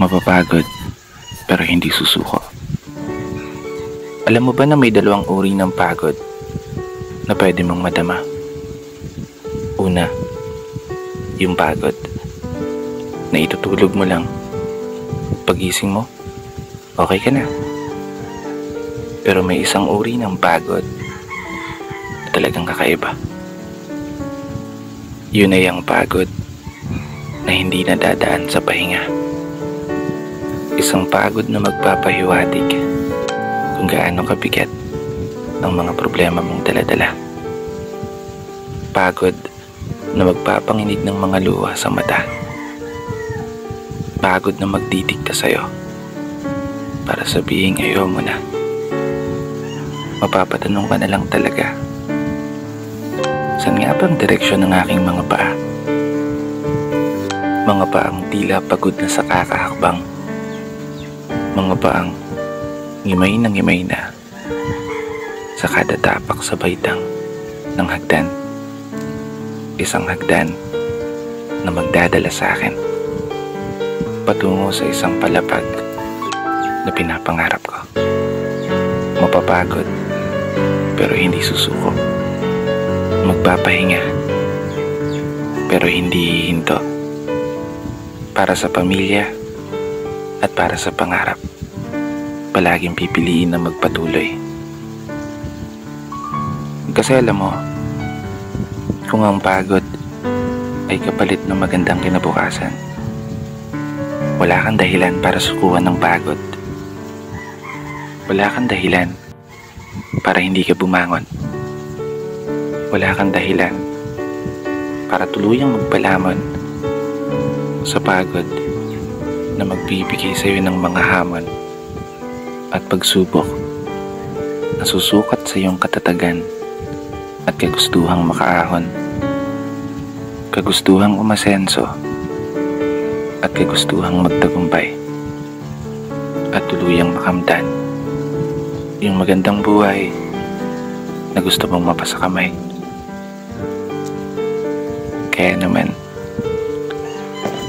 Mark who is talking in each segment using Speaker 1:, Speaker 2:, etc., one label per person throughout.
Speaker 1: Mapapagod pero hindi susuko. Alam mo ba na may dalawang uri ng pagod na pwede mong madama? Una, yung pagod na itutulog mo lang. Pagising mo, okay ka na. Pero may isang uri ng pagod na talagang kakaiba. Yun ay ang pagod na hindi nadadaan sa pahinga. Isang pagod na magpapahiwatig kung gaano kabigat ang mga problema mong daladala. Pagod na magpapanginig ng mga luha sa mata. Pagod na magdidikta sa'yo para sabihin ayaw mo na. Mapapatanong ka na lang talaga, saan nga ba ang direksyon ng aking mga paa? Mga paang tila pagod na sa kakahakbang. Mga paang ngimay na sa kada tapak sa baitang ng hagdan. Isang hagdan na magdadala sa akin patungo sa isang palapag na pinapangarap ko. Mapapagod pero hindi susuko. Magpapahinga pero hindi hihinto. Para sa pamilya at para sa pangarap, palaging pipiliin na magpatuloy. Kasi alam mo, kung ang pagod ay kapalit ng magandang kinabukasan, wala kang dahilan para sukuan ng pagod. Wala kang dahilan para hindi ka bumangon. Wala kang dahilan para tuluyang magpalamon sa pagod na magbibigay sa iyo ng mga hamon at pagsubok na susukat sa iyong katatagan at kagustuhang makaahon, kagustuhang umasenso at kagustuhang magtagumpay at tuluyang makamtan yung magandang buhay na gusto mong mapasakamay. Kaya naman,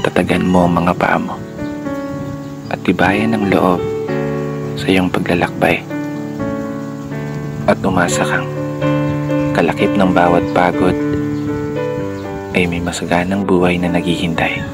Speaker 1: tatagan mo ang mga paa mo at tibayan ng loob sa iyong paglalakbay at umasa kang kalakip ng bawat pagod ay may masaganang buhay na naghihintay.